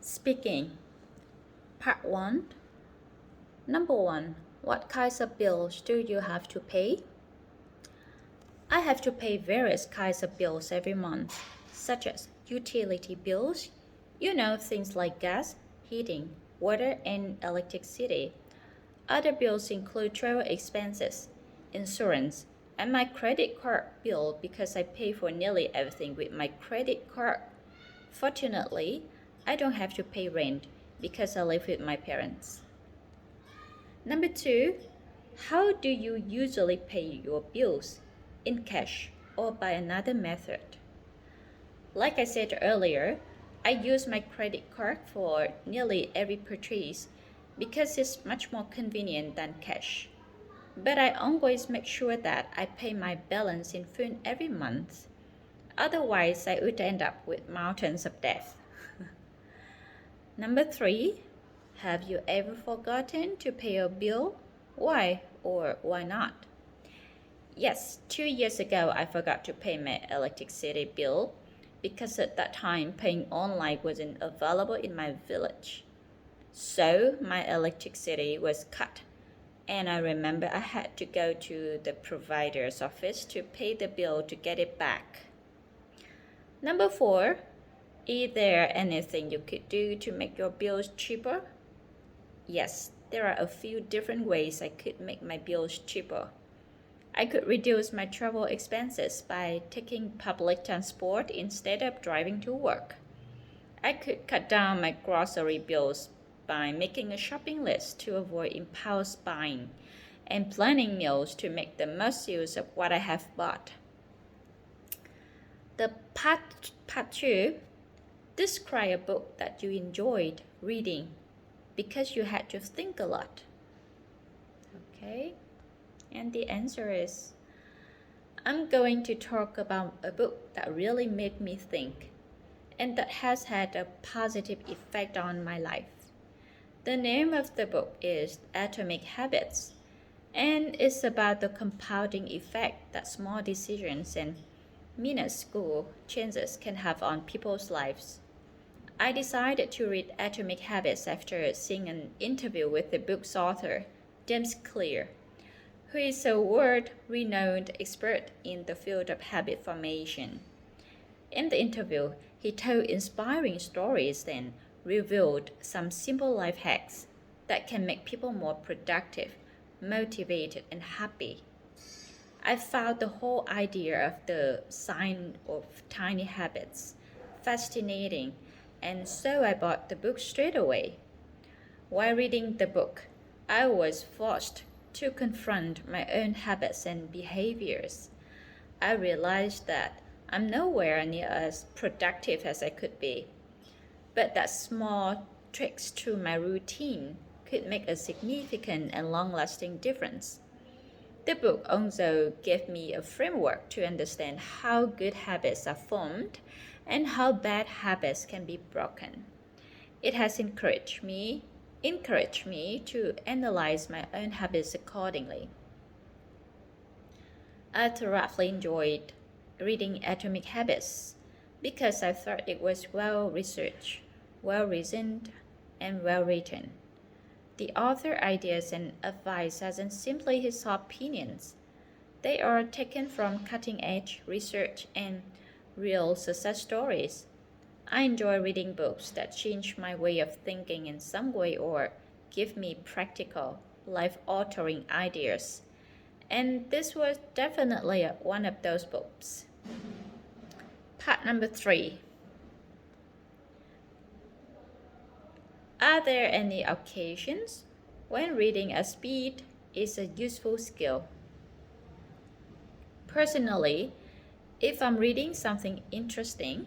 Speaking. Part 1. Number 1. What kinds of bills do you have to pay? I have to pay various kinds of bills every month, such as utility bills, things like gas, heating, water, and electricity. Other bills include travel expenses, insurance, and my credit card bill because I pay for nearly everything with my credit card. Fortunately, I don't have to pay rent because I live with my parents. Number 2, how do you usually pay your bills? In cash or by another method? Like I said earlier, I use my credit card for nearly every purchase because it's much more convenient than cash. But I always make sure that I pay my balance in full every month. Otherwise, I would end up with mountains of debt. Number 3, have you ever forgotten to pay a bill? Why or why not? Yes, 2 years ago I forgot to pay my electricity bill because at that time paying online wasn't available in my village. So my electricity was cut, and I remember I had to go to the provider's office to pay the bill to get it back. Number 4, is there anything you could do to make your bills cheaper? Yes, there are a few different ways I could make my bills cheaper. I could reduce my travel expenses by taking public transport instead of driving to work. I could cut down my grocery bills by making a shopping list to avoid impulse buying and planning meals to make the most use of what I have bought. The part 2, describe a book that you enjoyed reading because you had to think a lot. Okay, and the answer is I'm going to talk about a book that really made me think and that has had a positive effect on my life. The name of the book is Atomic Habits, and it's about the compounding effect that small decisions and minuscule changes can have on people's lives. I decided to read Atomic Habits after seeing an interview with the book's author, James Clear, who is a world-renowned expert in the field of habit formation. In the interview, he told inspiring stories and revealed some simple life hacks that can make people more productive, motivated, and happy. I found the whole idea of the science of tiny habits fascinating, and so I bought the book straight away. While reading the book, I was forced to confront my own habits and behaviors. I realized that I'm nowhere near as productive as I could be, but that small tricks to my routine could make a significant and long-lasting difference. The book also gave me a framework to understand how good habits are formed and how bad habits can be broken. It has encouraged me to analyze my own habits accordingly. I thoroughly enjoyed reading Atomic Habits because I thought it was well researched, well reasoned, and well written. The author's ideas and advice aren't simply his opinions. They are taken from cutting-edge research and real success stories. I enjoy reading books that change my way of thinking in some way or give me practical, life-altering ideas. And this was definitely one of those books. Part number 3. Are there any occasions when reading at speed is a useful skill? Personally, if I'm reading something interesting,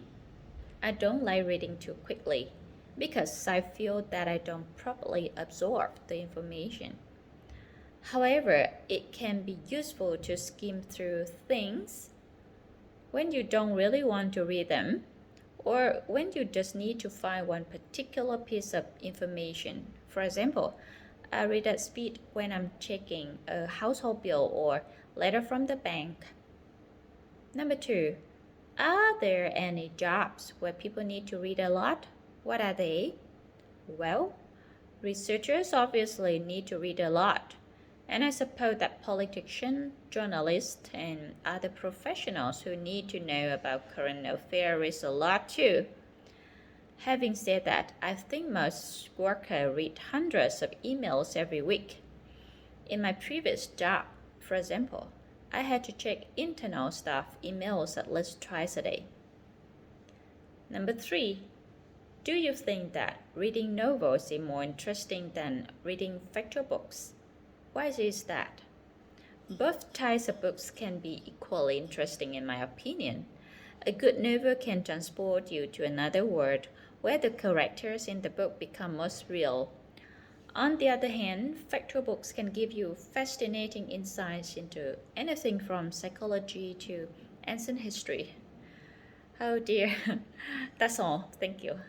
I don't like reading too quickly because I feel that I don't properly absorb the information. However, it can be useful to skim through things when you don't really want to read them, or when you just need to find one particular piece of information. For example, I read at speed when I'm checking a household bill or letter from the bank. Number 2, are there any jobs where people need to read a lot? What are they? Well, researchers obviously need to read a lot, and I suppose that politicians, journalists, and other professionals who need to know about current affairs read a lot too. Having said that, I think most workers read hundreds of emails every week. In my previous job, for example, I had to check internal staff emails at least twice a day. Number 3. Do you think that reading novels is more interesting than reading factual books? Why is that? Both types of books can be equally interesting in my opinion. A good novel can transport you to another world where the characters in the book become most real. On the other hand, factual books can give you fascinating insights into anything from psychology to ancient history. Oh dear, that's all. Thank you.